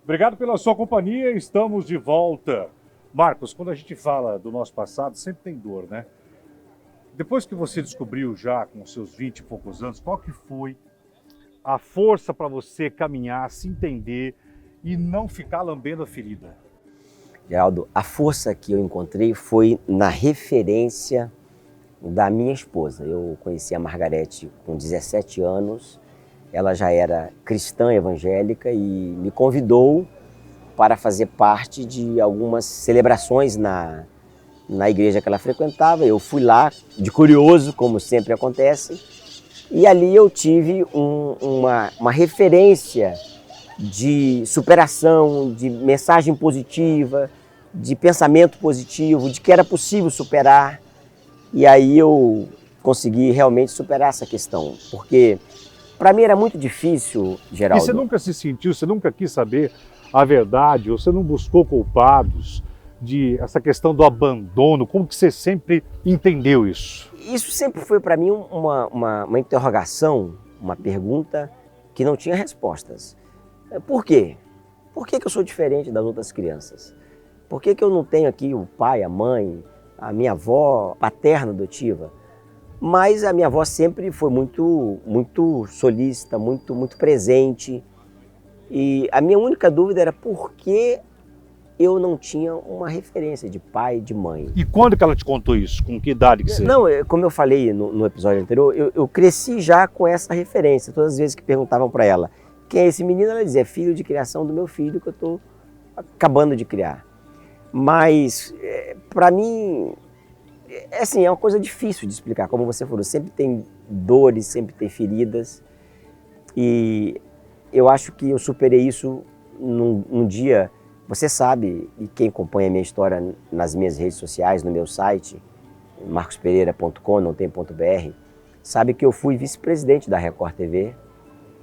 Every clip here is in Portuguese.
Obrigado pela sua companhia, estamos de volta. Marcos, quando a gente fala do nosso passado, sempre tem dor, né? Depois que você descobriu já com seus 20 e poucos anos, qual que foi a força para você caminhar, se entender e não ficar lambendo a ferida? Geraldo, a força que eu encontrei foi na referência da minha esposa. Eu conheci a Margarete com 17 anos, ela já era cristã evangélica e me convidou para fazer parte de algumas celebrações na igreja que ela frequentava. Eu fui lá de curioso, como sempre acontece, e ali eu tive uma referência de superação, de mensagem positiva, de pensamento positivo, de que era possível superar. E aí eu consegui realmente superar essa questão, porque para mim era muito difícil, Geraldo. E você nunca se sentiu, você nunca quis saber a verdade, ou você não buscou culpados de essa questão do abandono? Como que você sempre entendeu isso? Isso sempre foi para mim uma interrogação, uma pergunta que não tinha respostas. Por quê? Por que eu sou diferente das outras crianças? Por que eu não tenho aqui o pai, a mãe, a minha avó paterna adotiva? Mas a minha avó sempre foi muito solícita, muito presente. E a minha única dúvida era por que eu não tinha uma referência de pai e de mãe. E quando que ela te contou isso? Com que idade que você... Não, como eu falei no episódio anterior, eu cresci já com essa referência. Todas as vezes que perguntavam para ela quem é esse menino, ela dizia, filho de criação do meu filho que eu estou acabando de criar. Mas, para mim, assim, é uma coisa difícil de explicar. Como você falou, sempre tem dores, sempre tem feridas. E eu acho que eu superei isso num dia. Você sabe, e quem acompanha a minha história nas minhas redes sociais, no meu site, marcospereira.com, não tem .br, sabe que eu fui vice-presidente da Record TV.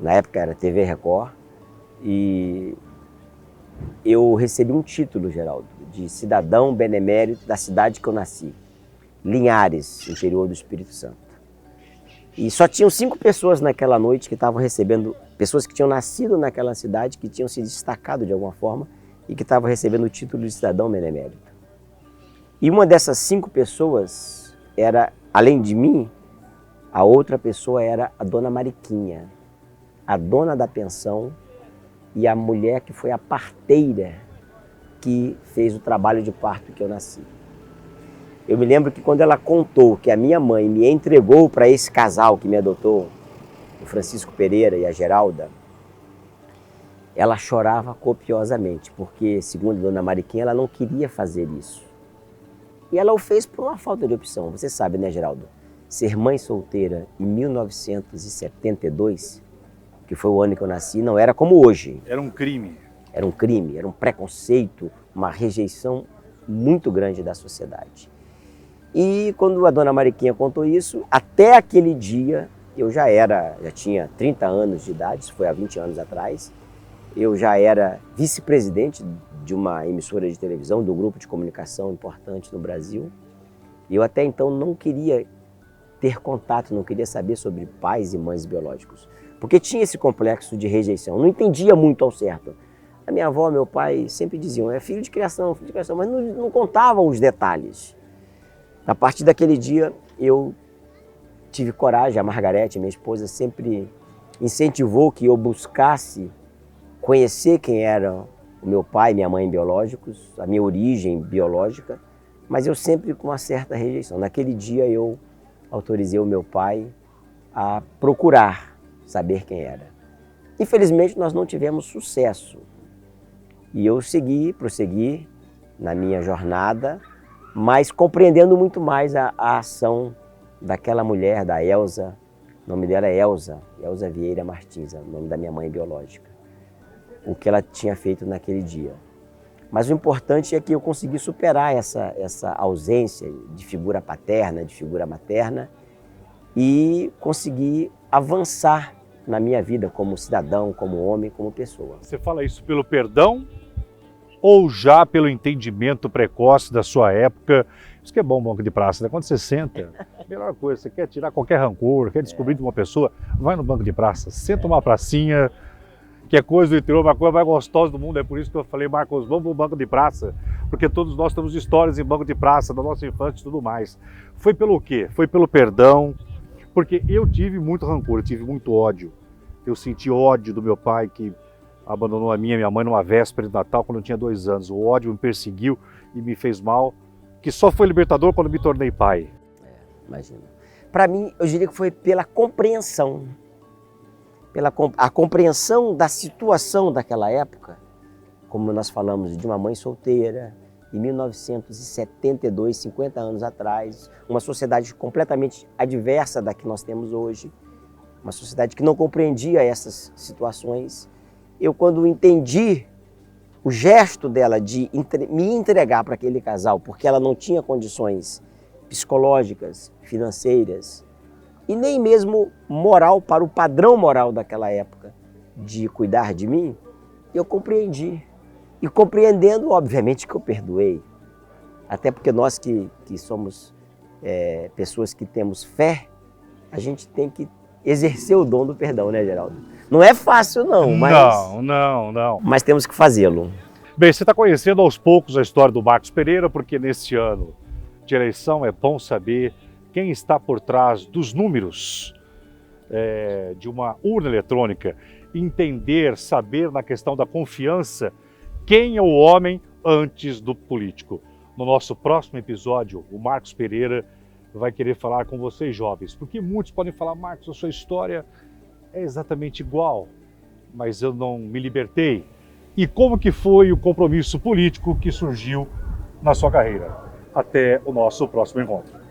Na época era TV Record. E eu recebi um título, Geraldo, de cidadão benemérito da cidade que eu nasci, Linhares, interior do Espírito Santo. E só tinham 5 pessoas naquela noite que estavam recebendo, pessoas que tinham nascido naquela cidade, que tinham se destacado de alguma forma e que estavam recebendo o título de cidadão benemérito. E uma dessas 5 pessoas era, além de mim, a outra pessoa era a dona Mariquinha, a dona da pensão e a mulher que foi a parteira que fez o trabalho de parto que eu nasci. Eu me lembro que quando ela contou que a minha mãe me entregou para esse casal que me adotou, o Francisco Pereira e a Geralda, ela chorava copiosamente, porque, segundo a dona Mariquinha, ela não queria fazer isso. E ela o fez por uma falta de opção. Você sabe, né, Geraldo? Ser mãe solteira em 1972, que foi o ano que eu nasci, não era como hoje. Era um crime. Era um crime, era um preconceito, uma rejeição muito grande da sociedade. E quando a dona Mariquinha contou isso, até aquele dia, eu já tinha 30 anos de idade, isso foi há 20 anos atrás, eu já era vice-presidente de uma emissora de televisão, do grupo de comunicação importante no Brasil. E eu até então não queria ter contato, não queria saber sobre pais e mães biológicos, porque tinha esse complexo de rejeição, não entendia muito ao certo. A minha avó, meu pai sempre diziam, é filho de criação, mas não contavam os detalhes. A partir daquele dia, eu tive coragem, a Margarete, minha esposa, sempre incentivou que eu buscasse conhecer quem era o meu pai e minha mãe biológicos, a minha origem biológica, mas eu sempre com uma certa rejeição. Naquele dia, eu autorizei o meu pai a procurar saber quem era. Infelizmente, nós não tivemos sucesso. E eu prossegui na minha jornada, mas compreendendo muito mais a ação daquela mulher, da Elza, o nome dela é Elza Vieira Martins, é o nome da minha mãe biológica, o que ela tinha feito naquele dia. Mas o importante é que eu consegui superar essa ausência de figura paterna, de figura materna, e consegui avançar na minha vida como cidadão, como homem, como pessoa. Você fala isso pelo perdão ou já pelo entendimento precoce da sua época? Isso que é bom, banco de praça, né? Quando você senta, a melhor coisa, você quer tirar qualquer rancor, quer descobrir de uma pessoa, vai no banco de praça, senta uma pracinha que é coisa do interior, uma coisa mais gostosa do mundo. É por isso que eu falei, Marcos, vamos para o banco de praça, porque todos nós temos histórias em banco de praça, da nossa infância e tudo mais. Foi pelo quê? Foi pelo perdão, porque eu tive muito rancor, eu tive muito ódio. Eu senti ódio do meu pai, que abandonou a minha mãe numa véspera de Natal, quando eu tinha 2 anos. O ódio me perseguiu e me fez mal, que só foi libertador quando me tornei pai. Imagina. Para mim, eu diria que foi pela compreensão. A compreensão da situação daquela época, como nós falamos de uma mãe solteira, em 1972, 50 anos atrás, uma sociedade completamente adversa da que nós temos hoje, uma sociedade que não compreendia essas situações. Eu, quando entendi o gesto dela de me entregar para aquele casal, porque ela não tinha condições psicológicas, financeiras, e nem mesmo moral, para o padrão moral daquela época, de cuidar de mim, eu compreendi. E compreendendo, obviamente, que eu perdoei. Até porque nós que somos pessoas que temos fé, a gente tem que exercer o dom do perdão, né, Geraldo? Não é fácil, não, mas... Não. Mas temos que fazê-lo. Bem, você está conhecendo aos poucos a história do Marcos Pereira, porque nesse ano de eleição é bom saber quem está por trás dos números de uma urna eletrônica, entender, saber na questão da confiança, quem é o homem antes do político. No nosso próximo episódio, o Marcos Pereira vai querer falar com vocês, jovens, porque muitos podem falar, Marcos, a sua história é exatamente igual, mas eu não me libertei. E como que foi o compromisso político que surgiu na sua carreira? Até o nosso próximo encontro.